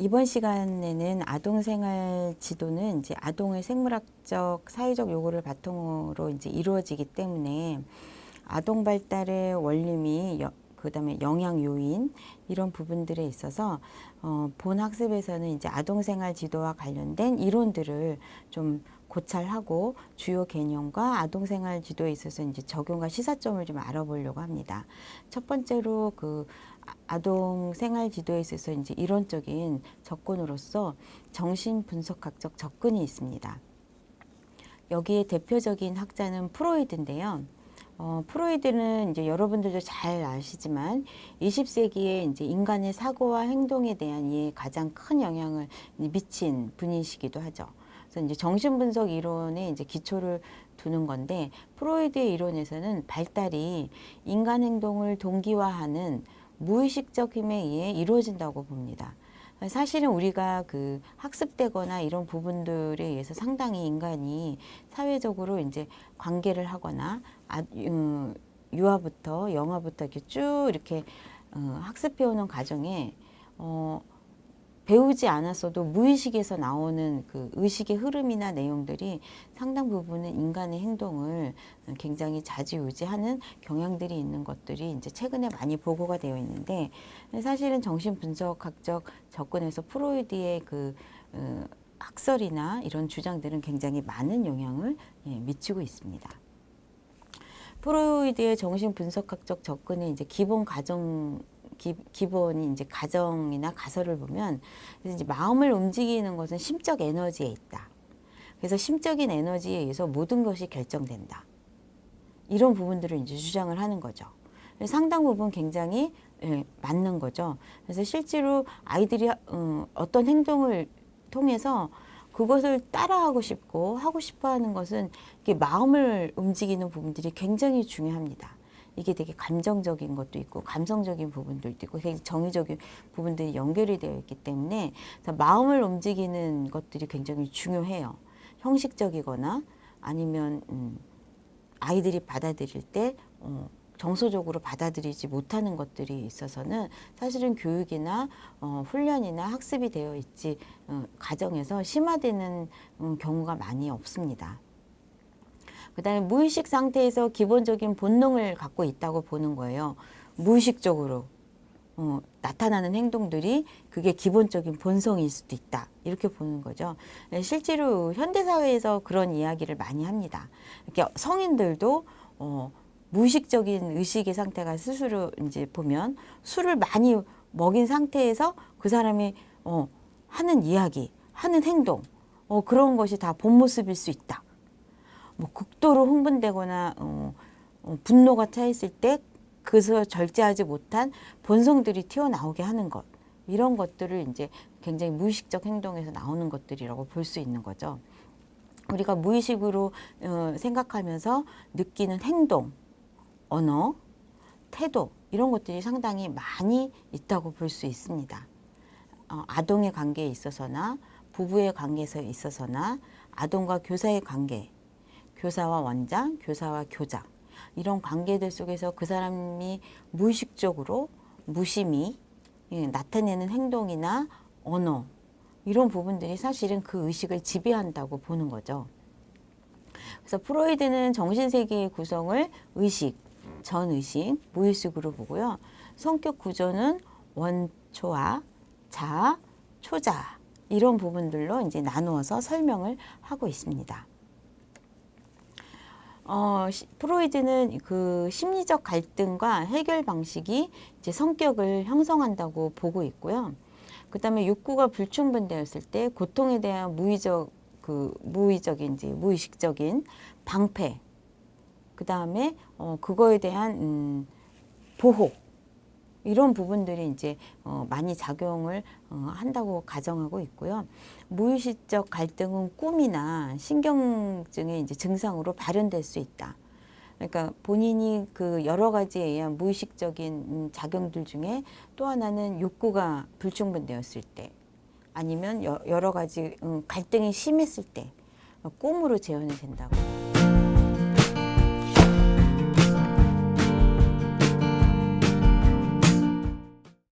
이번 시간에는 아동생활 지도는 이제 아동의 생물학적, 사회적 요구를 바탕으로 이제 이루어지기 때문에 아동 발달의 원리 그다음에 영향 요인 이런 부분들에 있어서 본 학습에서는 이제 아동생활 지도와 관련된 이론들을 좀 고찰하고 주요 개념과 아동생활 지도에 있어서 이제 적용과 시사점을 좀 알아보려고 합니다. 첫 번째로 그 아동 생활 지도에 있어서 이제 이론적인 접근으로서 정신분석학적 접근이 있습니다. 여기에 대표적인 학자는 프로이드인데요. 프로이드는 이제 여러분들도 잘 아시지만 20세기에 이제 인간의 사고와 행동에 대한 이해에 가장 큰 영향을 미친 분이시기도 하죠. 그래서 이제 정신분석 이론에 이제 기초를 두는 건데, 프로이드의 이론에서는 발달이 인간 행동을 동기화하는 무의식적 힘에 의해 이루어진다고 봅니다. 사실은 우리가 그 학습되거나 이런 부분들에 의해서 상당히 인간이 사회적으로 이제 관계를 하거나 유아부터 영아부터 이렇게 쭉 이렇게 학습해오는 과정에 배우지 않았어도 무의식에서 나오는 그 의식의 흐름이나 내용들이 상당 부분은 인간의 행동을 굉장히 좌지우지하는 경향들이 있는 것들이 이제 최근에 많이 보고가 되어 있는데, 사실은 정신분석학적 접근에서 프로이드의 그 학설이나 이런 주장들은 굉장히 많은 영향을 미치고 있습니다. 프로이드의 정신분석학적 접근의 이제 기본이 이제 가정이나 가설을 보면, 그래서 이제 마음을 움직이는 것은 심적 에너지에 있다. 그래서 심적인 에너지에 의해서 모든 것이 결정된다. 이런 부분들을 이제 주장을 하는 거죠. 상당 부분 굉장히 맞는 거죠. 그래서 실제로 아이들이 어떤 행동을 통해서 그것을 따라하고 싶고 하고 싶어 하는 것은 이게 마음을 움직이는 부분들이 굉장히 중요합니다. 이게 되게 감정적인 것도 있고 감성적인 부분들도 있고 되게 정의적인 부분들이 연결이 되어 있기 때문에 마음을 움직이는 것들이 굉장히 중요해요. 형식적이거나 아니면 아이들이 받아들일 때 정서적으로 받아들이지 못하는 것들이 있어서는 사실은 교육이나 훈련이나 학습이 되어 있지 가정에서 심화되는 경우가 많이 없습니다. 그 다음에 무의식 상태에서 기본적인 본능을 갖고 있다고 보는 거예요. 무의식적으로 나타나는 행동들이 그게 기본적인 본성일 수도 있다. 이렇게 보는 거죠. 실제로 현대사회에서 그런 이야기를 많이 합니다. 이렇게 성인들도 무의식적인 의식의 상태가 스스로 이제 보면 술을 많이 먹인 상태에서 그 사람이 하는 이야기, 하는 행동, 그런 것이 다 본 모습일 수 있다. 뭐 극도로 흥분되거나 분노가 차 있을 때 그래서 절제하지 못한 본성들이 튀어나오게 하는 것, 이런 것들을 이제 굉장히 무의식적 행동에서 나오는 것들이라고 볼 수 있는 거죠. 우리가 무의식으로 생각하면서 느끼는 행동, 언어, 태도, 이런 것들이 상당히 많이 있다고 볼 수 있습니다. 아동의 관계에 있어서나 부부의 관계에 있어서나 아동과 교사의 관계, 교사와 원장, 교사와 교장, 이런 관계들 속에서 그 사람이 무의식적으로 무심히 나타내는 행동이나 언어, 이런 부분들이 사실은 그 의식을 지배한다고 보는 거죠. 그래서 프로이드는 정신세계의 구성을 의식, 전의식, 무의식으로 보고요. 성격 구조는 원초와 자, 초자, 이런 부분들로 이제 나누어서 설명을 하고 있습니다. 프로이드는 그 심리적 갈등과 해결 방식이 이제 성격을 형성한다고 보고 있고요. 그 다음에 욕구가 불충분되었을 때 고통에 대한 무의식적인 방패, 그 다음에 그거에 대한 보호, 이런 부분들이 이제 많이 작용을 한다고 가정하고 있고요. 무의식적 갈등은 꿈이나 신경증의 이제 증상으로 발현될 수 있다. 그러니까 본인이 그 여러 가지에 의한 무의식적인 작용들 중에 또 하나는 욕구가 불충분되었을 때, 아니면 여러 가지 갈등이 심했을 때 꿈으로 재현이 된다고.